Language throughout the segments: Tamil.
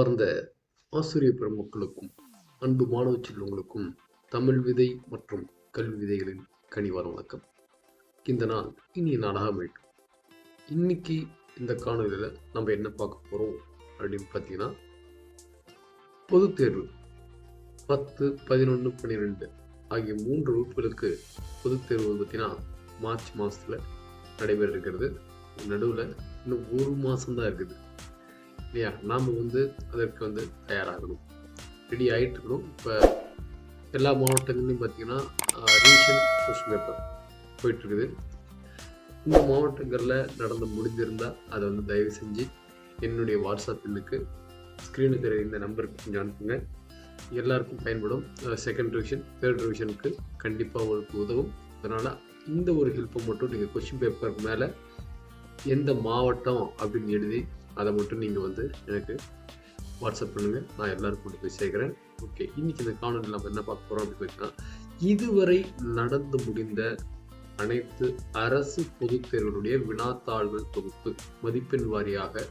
அன்பார்ந்த ஆசிரியர் பெருமக்களுக்கும் அன்பு மாணவ செல்வங்களுக்கும் தமிழ் விதை மற்றும் கல்வி விதைகளின் கனிவான வணக்கம். இந்த நாள் இனிய நாளாக வேண்டும். இன்னைக்கு இந்த காணொலியில் நம்ம என்ன பார்க்க போகிறோம் அப்படின்னு பார்த்தீங்கன்னா, பொதுத் தேர்வு 10, 11, 12 ஆகிய 3 வகுப்புகளுக்கு பொதுத் தேர்வு பார்த்தீங்கன்னா மார்ச் மாதத்தில் நடைபெற இருக்கிறது. நடுவில் இன்னும் 1 மாதம்தான் இருக்குது இல்லையா? நாம் அதற்கு தயாராகணும், ரெடி ஆகிட்டு இருக்கணும். இப்போ எல்லா மாவட்டங்கள்லையும் பார்த்தீங்கன்னா ரிவிஷன் கொஸ்டின் பேப்பர் போயிட்டுருக்குது. இந்த மாவட்டங்களில் நடந்து முடிஞ்சிருந்தால் அதை தயவு செஞ்சு என்னுடைய வாட்ஸ்அப் எண்ணுக்கு ஸ்க்ரீனுக்கு தெரியும் இந்த நம்பருக்கு கொஞ்சம் அனுப்புங்க. எல்லாருக்கும் பயன்படும். செகண்ட் ரிவிஷன், தேர்ட் ரிவிஷனுக்கு கண்டிப்பாக உங்களுக்கு உதவும். அதனால் இந்த ஒரு ஹெல்ப்பை மட்டும் நீங்கள் கொஸ்டின் பேப்பர் மேலே எந்த மாவட்டம் அப்படின்னு எழுதி அதை மட்டும் நீங்கள் எனக்கு வாட்ஸ்அப் பண்ணுங்கள். நான் எல்லாருக்கும் கொண்டு போய் சேர்க்குறேன். ஓகே, இன்றைக்கி இந்த காணொலியில் நம்ம என்ன பார்க்க போகிறோம் அப்படின்னு பார்த்தீங்கன்னா, இதுவரை நடந்து முடிந்த அனைத்து அரசு பொதுத் தேர்வுகளுடைய வினாத்தாள்கள் தொகுப்பு மதிப்பெண் வாரியாக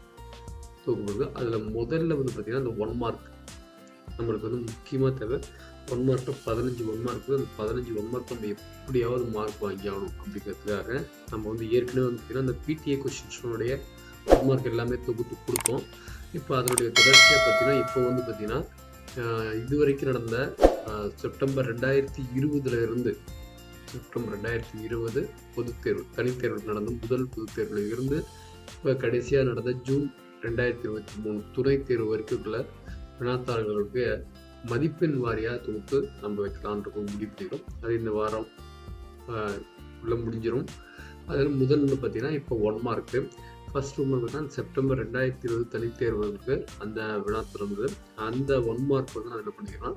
தொகுப்பு. அதில் முதல்ல பார்த்தீங்கன்னா இந்த 1 மார்க் நம்மளுக்கு முக்கியமாக தேவை. 1 மார்க்கில் 15 1 மார்க்கு. அந்த 15 1 மார்க் நம்ம எப்படியாவது மார்க் வாங்கி ஆகணும் அப்படிங்கிறதுக்காக நம்ம ஏற்கனவே பார்த்தீங்கன்னா இந்த பிடிஏ கொஸ்டின்ஸோடைய 1 மார்க் எல்லாமே தொகுத்து கொடுத்தோம். இப்போ அதனுடைய தொடர்ச்சியாக பார்த்தீங்கன்னா இப்போ பார்த்தீங்கன்னா இதுவரைக்கும் நடந்த செப்டம்பர் 2020 இருந்து செப்டம்பர் 2020 பொதுத் தேர்வு தனித்தேர்வு நடந்த முதல் பொதுத் தேர்வில் இருந்து இப்போ கடைசியாக நடந்த ஜூன் 2023 துணைத் தேர்வு வரைக்கும் உள்ள வினாத்தாள்களுடைய மதிப்பெண் வாரியாக தொகுத்து நம்ம வைக்கலான்னு முடிவு பண்ணிடும். அது இந்த வாரம் உள்ள முடிஞ்சிடும். அதில் முதல்ல பார்த்தீங்கன்னா இப்போ 1 மார்க்கு. ஃபர்ஸ்ட் 1 மார்க் தான் செப்டம்பர் 2020 தனித்தேர்வுக்கு அந்த வினாத்தாள் அந்த 1 மார்க் நான் என்ன பண்ணிக்கிறேன்,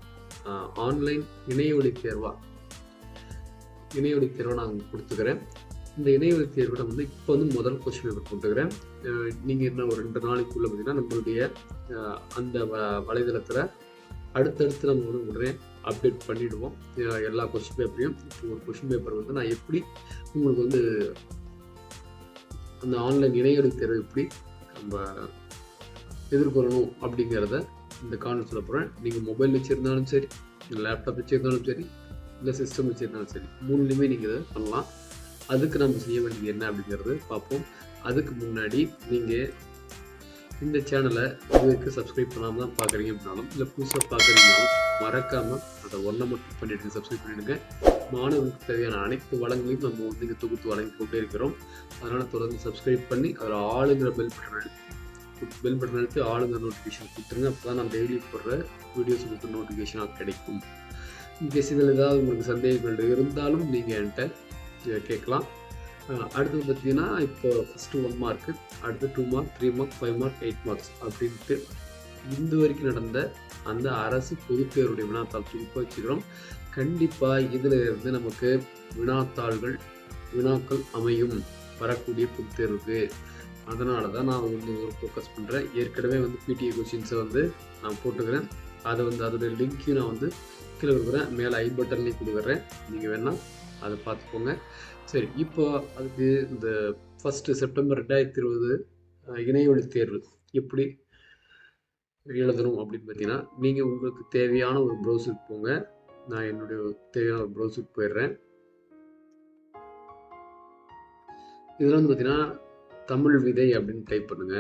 ஆன்லைன் இணையவழி தேர்வாக நான் கொடுத்துக்கிறேன். இந்த இணையவழி தேர்வில் இப்போ முதல் கொஸ்டின் பேப்பர் கொடுத்துக்கிறேன். நீங்கள் என்ன ஒரு 2 நாளைக்குள்ளே பார்த்தீங்கன்னா நம்மளுடைய அந்த வலைதளத்தில் அடுத்தடுத்து நம்ம உடனே அப்டேட் பண்ணிவிடுவோம் எல்லா கொஸ்டின் பேப்பரையும். இப்போ ஒரு கொஸ்டின் பேப்பர் நான் எப்படி உங்களுக்கு அந்த ஆன்லைன் இணையவழி தேர்வு எப்படி நம்ம எதிர்கொள்ளணும் அப்படிங்கிறத இந்த காணொலி சொல்ல போகிறேன். நீங்கள் மொபைல் வச்சுருந்தாலும் சரி, லேப்டாப் வச்சுருந்தாலும் சரி, இல்லை சிஸ்டம் வச்சுருந்தாலும் சரி, 3லையுமே நீங்கள் இதை பண்ணலாம். அதுக்கு நம்ம செய்ய வேண்டியது என்ன அப்படிங்கிறது பார்ப்போம். அதுக்கு முன்னாடி நீங்கள் இந்த சேனலை இதுக்கு சப்ஸ்கிரைப் பண்ணாமல் தான் பார்க்குறீங்க அப்படின்னாலும், இல்லை புதுசாக பார்க்குறீங்கனாலும் மறக்காமல் அதை ஒன்றை மட்டும் பண்ணிவிடுங்க, சப்ஸ்கிரைப் பண்ணிவிடுங்க. மாணவர்களுக்கு தேவையான அனைத்து வளங்களையும் நம்ம இங்கே தொகுத்து வழங்கி கொண்டே இருக்கிறோம். அதனால் தொடர்ந்து சப்ஸ்கிரைப் பண்ணி அதில் ஆளுங்கிற பெல் பட்டன் அழுத்தி ஆளுங்கிற நோட்டிஃபிகேஷன் கொடுத்துருங்க. அப்போ தான் நான் டெய்லி போடுற வீடியோஸ் உங்களுக்கு நோட்டிஃபிகேஷனாக கிடைக்கும். இன்கேஸ் இதில் ஏதாவது உங்களுக்கு சந்தேகங்கள் இருந்தாலும் நீங்கள் என்கிட்ட கேட்கலாம். அடுத்தது பார்த்தீங்கன்னா இப்போ ஃபஸ்ட்டு 1 மார்க்கு, அடுத்து 2 மார்க், 3 மார்க், 5 மார்க், 8 மார்க்ஸ் அப்படின்ட்டு இந்த வரைக்கும் நடந்த அந்த அரசு பொதுத் தேர்வுடைய வினாத்தாள் தொகுப்பாக வச்சுக்கிறோம். கண்டிப்பாக இதில் இருந்து நமக்கு வினாக்கள் அமையும் வரக்கூடிய பொதுத் தேர்வுக்கு. அதனால தான் நான் ஒரு ஃபோக்கஸ் பண்ணுறேன். ஏற்கனவே பிடிஏ கொஸ்டின்ஸை நான் போட்டுக்கிறேன். அதை அதோடைய லிங்க்கையும் நான் கீழே கொடுக்குறேன், மேலே ஐ பட்டன்லேயும் கொடுக்குறேன். நீங்கள் வேணால் அதை பார்த்துக்கோங்க. சரி, இப்போ அதுக்கு இந்த ஃபஸ்ட்டு செப்டம்பர் 2020 இணையவழி தேர்வு எப்படி எழுதணும் அப்படின்னு பார்த்தீங்கன்னா, நீங்கள் உங்களுக்கு தேவையான ஒரு ப்ரௌசருக்கு போங்க. நான் என்னுடைய தேவையான ஒரு ப்ரௌசருக்கு போயிடுறேன். இதில் பார்த்தீங்கன்னா தமிழ் விதை அப்படின்னு டைப் பண்ணுங்க.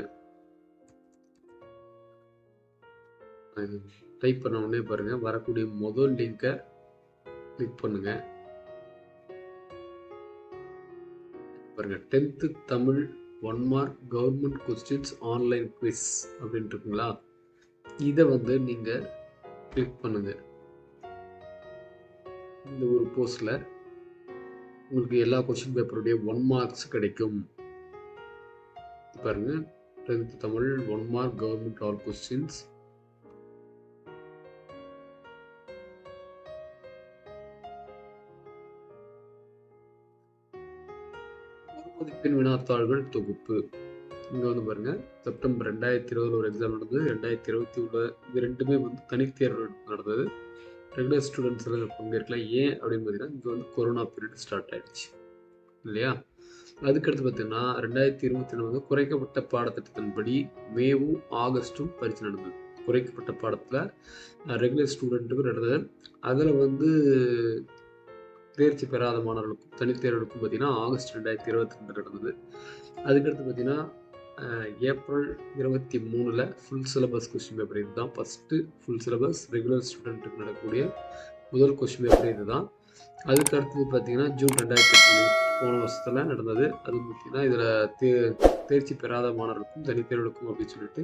டைப் பண்ண உடனே பாருங்க, வரக்கூடிய முதல் லிங்கை கிளிக் பண்ணுங்க. பாருங்க, 10th Tamil 1 mark government questions online quiz அப்படின்ட்டு இருக்குங்களா? இதை நீங்கள் கிளிக் பண்ணுங்க. இந்த ஒரு போஸ்ட்ல உங்களுக்கு எல்லா கொஸ்டின் பேப்பருடைய 1 மார்க்ஸ் கிடைக்கும். பாருங்க, 10th Tamil 1 mark government all questions. மதிப்பெண் வினாத்தாள்கள் தொகுப்பு. இங்கே பாருங்க, செப்டம்பர் 2020 ஒரு எக்ஸாம் நடந்தது, 2021 இது ரெண்டுமே தனித்தேர்வு நடந்தது. ரெகுலர் ஸ்டூடெண்ட்ஸ் எல்லாம் பங்கேற்கல. ஏன் அப்படின்னு பார்த்தீங்கன்னா, இங்கே கொரோனா பீரியட் ஸ்டார்ட் ஆயிடுச்சு இல்லையா? அதுக்கடுத்து பார்த்தீங்கன்னா 2021 குறைக்கப்பட்ட பாடத்திட்டத்தின்படி மேவும் ஆகஸ்டும் பரீட்சை நடந்தது. குறைக்கப்பட்ட பாடத்தில் ரெகுலர் ஸ்டூடெண்ட்டுக்கும் நடந்தது. அதில் வந்து தேர்ச்சி பெறாத மாணவர்களுக்கும் தனித்தேர்வுகளுக்கும் பார்த்தீங்கன்னா ஆகஸ்ட் 2022 நடந்தது. அதுக்கடுத்து பார்த்தீங்கன்னா April 23 full syllabus question paper. இதுதான் ஃபஸ்ட்டு ஃபுல் சிலபஸ் ரெகுலர் ஸ்டூடெண்ட்டுக்கு நடக்கக்கூடிய முதல் கொஸ்டின் பேப்பர் இது தான். அதுக்கு அடுத்தது பார்த்தீங்கன்னா ஜூன் 2020 போன வருஷத்தில் நடந்தது. அது பார்த்தீங்கன்னா இதில் தேர்ச்சி பெறாத மாணவர்களுக்கும் தனித்தேர்வுகளுக்கும் அப்படின்னு சொல்லிட்டு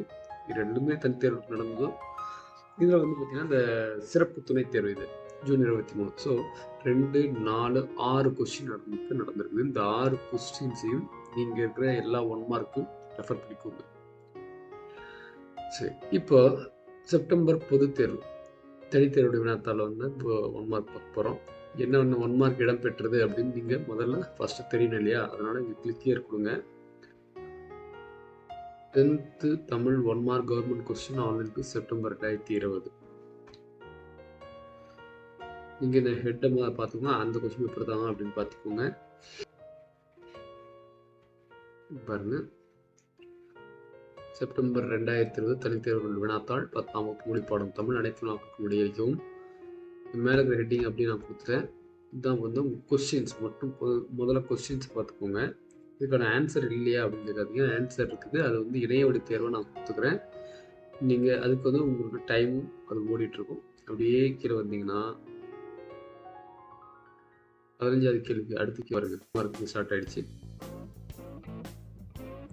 ரெண்டுமே தனித்தேர்வுக்கு நடந்ததும். இதில் வந்து பார்த்தீங்கன்னா இந்த சிறப்பு துணைத் தேர்வு இது ஜூன் 23. ஸோ 2, 4, 6 கொஸ்டின் நடந்திருக்குது. இந்த 6 கொஸ்டின்ஸையும் நீங்கள் இருக்கிற எல்லா 1 மார்க்கும் ரெஃபர் பண்ணிக்கோங்க. சரி, இப்போ செப்டம்பர் பொதுத் தேர்வு தனித்தேர்வுடைய வினாத்தாள் வந்து இப்போ 1 மார்க் பார்க்க போகிறோம். என்ன 1 மார்க் இடம்பெற்றது அப்படின்னு நீங்கள் முதல்ல ஃபஸ்ட்டு தெரியணும் இல்லையா? அதனால் இங்கே கிளிக் ஹியர் கொடுங்க. 10th Tamil 1 mark government question ஆன்லைனுக்கு செப்டம்பர் 2020. நீங்கள் இந்த ஹெட்டை பார்த்துக்கோங்க, அந்த கொஸ்டின் பேப்பர் தான் அப்படின்னு பார்த்துக்கோங்க. பாருங்க, செப்டம்பர் 2020 தனித்தேர்வுகள் வினாத்தாள் 10ஆம் வகுப்பு மொழிப்பாடம் தமிழ் அனைத்து நாட்களுக்கும் விடையளிக்கவும். மேலே இருக்கிற ஹெட்டிங் அப்படின்னு நான் கொடுத்துட்டேன். இதுதான் வந்து உங்கள் கொஸ்டின்ஸ் மட்டும். முதல்ல கொஸ்டின்ஸ் பார்த்துக்கோங்க. இதுக்கான ஆன்சர் இல்லையா அப்படின்னு கேட்காதீங்க, ஆன்சர் இருக்குது. அது வந்து இணைய வழி தேர்வை நான் கொடுத்துக்கிறேன். நீங்கள் அதுக்கு வந்து உங்களுக்கு டைமும் அது ஓடிட்டுருக்கும். அப்படியே கீழே வந்தீங்கன்னா 15வது கேள்வி அடுத்து வருங்க, மார்க்கு ஸ்டார்ட் ஆகிடுச்சு.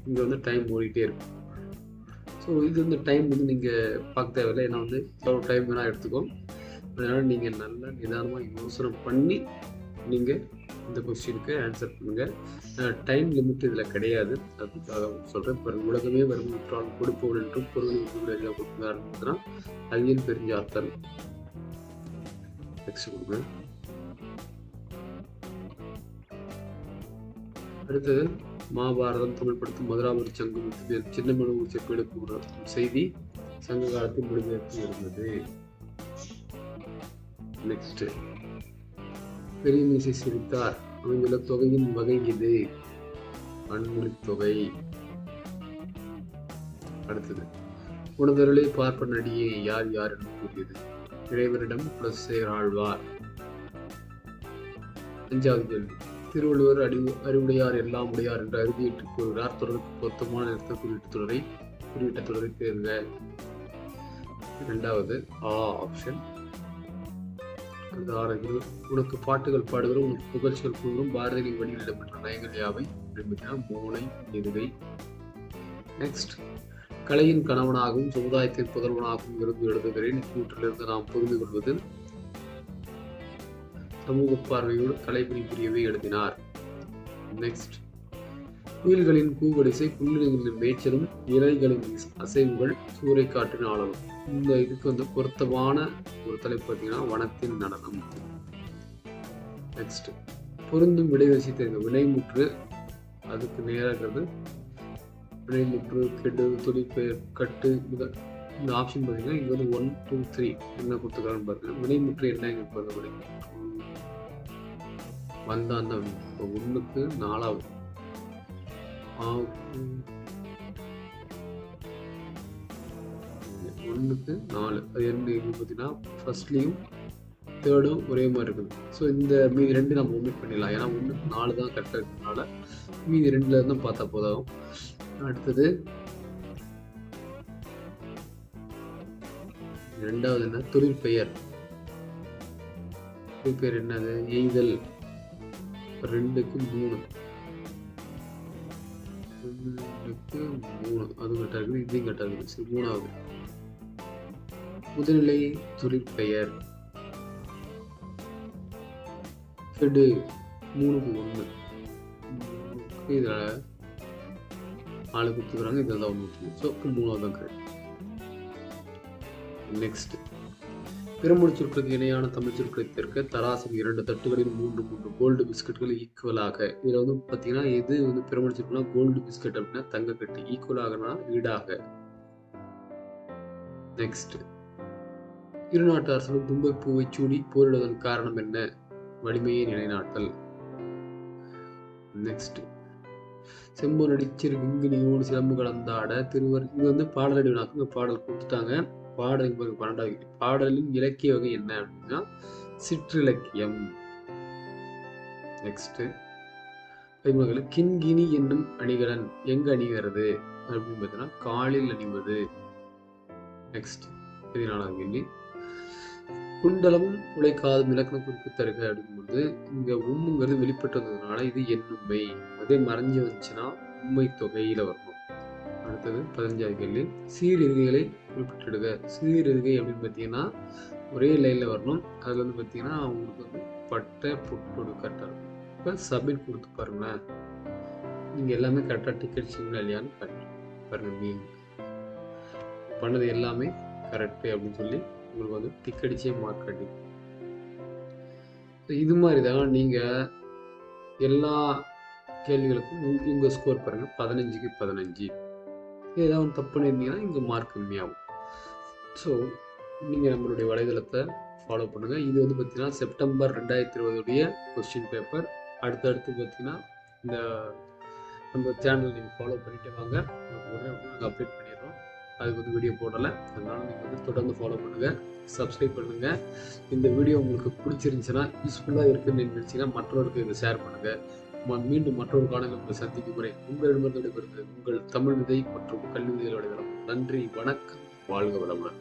இங்கே வந்து டைம் ஓடிட்டே இருக்கும். ஸோ இது வந்து டைம் வந்து நீங்கள் பார்க்க தேவையில்லை, ஏன்னா வந்து எவ்வளோ டைம் வேணால் எடுத்துக்கும். அதனால் நீங்கள் நல்லா நிதானமாக யோசனை பண்ணி நீங்கள் இந்த கொஸ்டினுக்கு ஆன்சர் பண்ணுங்கள். டைம் லிமிட் இதில் கிடையாது, அதுக்காக சொல்கிறேன். இப்போ உலகமே வரும் விற்றால் கொடுப்பவன் என்றும் பொருள் கொடுக்க ஆரம்பிச்சுன்னா அழியல் பெரிய ஆத்தல். நெக்ஸ்ட் கொடுங்க. அடுத்தது மகாபாரதம் தமிழ் படுத்தும் மதுராபுரி சங்கம் சின்னமனூர் செப்பெடுப்பு செய்தி சங்க காலத்தில் மொழிபெயர்த்து இருந்தது. நெக்ஸ்ட், பெரிய மீசை சிரித்தார் அமைந்துள்ள தொகையின் வகை இது அன்மொழி தொகை. அடுத்தது, உணதருளை பார்ப்ப நடிகை யார் யார் என்று கூறியது இறைவரிடம் பிளஸ் ஆழ்வார். 5வது கேள்வி, திருவள்ளுவர் அறிவுடையார் எல்லாம் உடையார் என்று அறுதியிட்டு கூறுகிறார். தொடருக்கு பொருத்தமான நிறுத்த குறியிட்ட தொடரை தேர்க. 2வது ஆப்ஷன். உனக்கு பாட்டுகள் பாடுகிறோம், உனக்கு புகழ்ச்சிகள் கூறுகிறோம், பாரதியின் வழியில் இடம்பெற்ற நயங்கள் யாவை அப்படின்னா மூளை எதுகை. நெக்ஸ்ட், கலையின் கணவனாகவும் சமுதாயத்தின் புதல்வனாகவும் இருந்து எழுதுகிறேன். கூற்றிலிருந்து நாம் புரிந்து கொள்வது சமூக பார்வையோடு கலைபுரியவை எழுதினார். நெக்ஸ்ட், குயில்களின் கூவடிசை புல்லினங்களின் மேய்ச்சலும் இலைகளின் அசைவுகள் சூறை காற்றின் ஆழலும். இந்த இதுக்கு வந்து பொருத்தமான ஒரு தலைப்பு பார்த்தீங்கன்னா வனத்தின் நடனம். நெக்ஸ்ட், பொருந்தும் விடைவரிசை தெரிந்த வினைமுற்று அதுக்கு நேராகிறது. வினைமுற்று கெடு தொழிற்பெயர் கட்டு இந்த ஆப்ஷன் பார்த்தீங்கன்னா இங்கே வந்து 1, 2, 3 என்ன கொடுத்துருக்காங்கன்னு பாருங்க. வினைமுற்று என்ன இங்கே பாருங்க, வந்தான் தான் 1க்கு 4வது 1க்கு 4. அது என்ன பார்த்தீங்கன்னா ஃபர்ஸ்ட்லேயும் தேர்டும் ஒரே மாதிரி இருக்குது. ஸோ இந்த மீதி 2 நம்ம ஒமிட் பண்ணிடலாம், ஏன்னா 1க்கு 4 தான் கரெக்டாக இருக்கிறதுனால மீதி 2ல இருந்தால் பார்த்தா போதும். அடுத்தது 2வது என்ன, தொழிற்பெயர். தொழிற்பெயர் என்னது, எய்தல். 2க்கு 3 அது கரெக்டாக இருக்குது, இதையும் கரெக்டாக இருக்குது. சரி, 3வது முதுநிலை தொழிற்பெயர் கெடு 3க்கு 1 இதில் 4 கொடுத்துக்கிறாங்க, இதில் தான் 1. ஸோ 3வது தான் கரெக்ட். நெக்ஸ்ட், பிறமொழி சொற்களுக்கு இணையான தமிழ் சொற்களை சேர்க்க தராசில் 2 தட்டுகளில் 3 கோல்டு பிஸ்கட்கள் ஈக்குவலாக. இதில் வந்து பார்த்தீங்கன்னா எது வந்து பிறமொழி சொற்கள்னா கோல்டு பிஸ்கட் அப்படின்னா தங்கக்கட்டு, ஈக்குவலாகனா ஈடாக. நெக்ஸ்ட், இருநாட்டு அரசனும் தும்பை பூவை சூடி போரிடுவதன் காரணம் என்ன, வலிமையை நிலைநாட்டல். நெக்ஸ்ட், செம்பு நடிச்சிரு கிங்கினியோடு சிலம்பு கலந்தாட திருவர். இது வந்து பாடலடி வினாக்கு பாடல் கொடுத்துட்டாங்க. பாடல் 12வது கேள்வி. பாடலின் இலக்கிய வகை என்ன அப்படின்னா சிற்றிலக்கியம். நெக்ஸ்ட் 13வது கிண்கிணி என்னும் அணிகலன் எங்க அணிகிறது அப்படின்னு பார்த்தீங்கன்னா காலில் அணிவது. நெக்ஸ்ட் 14வது கேள்வி. குண்டலமும் உழைக்காதும் இலக்கண குறிப்பு தருக அப்படிங்கும்போது இங்க உம்முங்கிறது வெளிப்பட்டு வந்ததுனால இது எண்ணுமை. அதே மறைஞ்சு வந்துச்சுன்னா உண்மை தொகையில வரணும். அடுத்தது 15வது கேள்வி. சீரெழுகைகளை குறிப்பிட்டிடுக. சீரெழுகை அப்படின்னு பார்த்தீங்கன்னா ஒரே லைன்ல வரணும். அதுல வந்து பார்த்தீங்கன்னா அவங்களுக்கு வந்து பட்டை பொட்டோடு கரெக்டாக இருக்கும். இப்போ சப்மிட் கொடுத்து பாருங்களேன். நீங்க எல்லாமே கரெக்டாக டிக்கெட் செய்யணும் இல்லையான்னு பாருங்க. நீங்க பண்ணது எல்லாமே கரெக்டு அப்படின்னு சொல்லி உங்களுக்கு வந்து டிக்கெடிச்சே மார்க் காட்டி. இது மாதிரி தான் நீங்க எல்லா கேள்விகளுக்கும் இங்க ஸ்கோர் பாருங்க 15க்கு 15. ஏதாவது ஒன்று தப்பு பண்ணியிருந்தீங்கன்னா இங்கே மார்க் கம்மியாகும். ஸோ நீங்கள் நம்மளுடைய வலைதளத்தை ஃபாலோ பண்ணுங்கள். இது வந்து பார்த்தீங்கன்னா செப்டம்பர் 2020 கொஸ்டின் பேப்பர். அடுத்தடுத்து பார்த்தீங்கன்னா இந்த நம்ம சேனல் நீங்கள் ஃபாலோ பண்ணிட்டு வாங்க. உடனே நாங்கள் அப்டேட் பண்ணிடுறோம். அதுக்கு வந்து வீடியோ போடலை, அதனால நீங்கள் வந்து தொடர்ந்து ஃபாலோ பண்ணுங்கள், சப்ஸ்கிரைப் பண்ணுங்கள். இந்த வீடியோ உங்களுக்கு பிடிச்சிருந்துச்சுன்னா, யூஸ்ஃபுல்லாக இருக்குன்னு நினைச்சீங்கன்னா மற்றவருக்கு இதை ஷேர் பண்ணுங்கள். மீண்டும் மற்றொரு காணொலியில் உங்களை சந்திக்கும் முறை உங்களிடமிருந்து விடைபெறுவது உங்கள் தமிழ் விதை மற்றும் கல்வி விதைகள் வலைதளம். நன்றி, வணக்கம், வாழ்க வளமுடன்.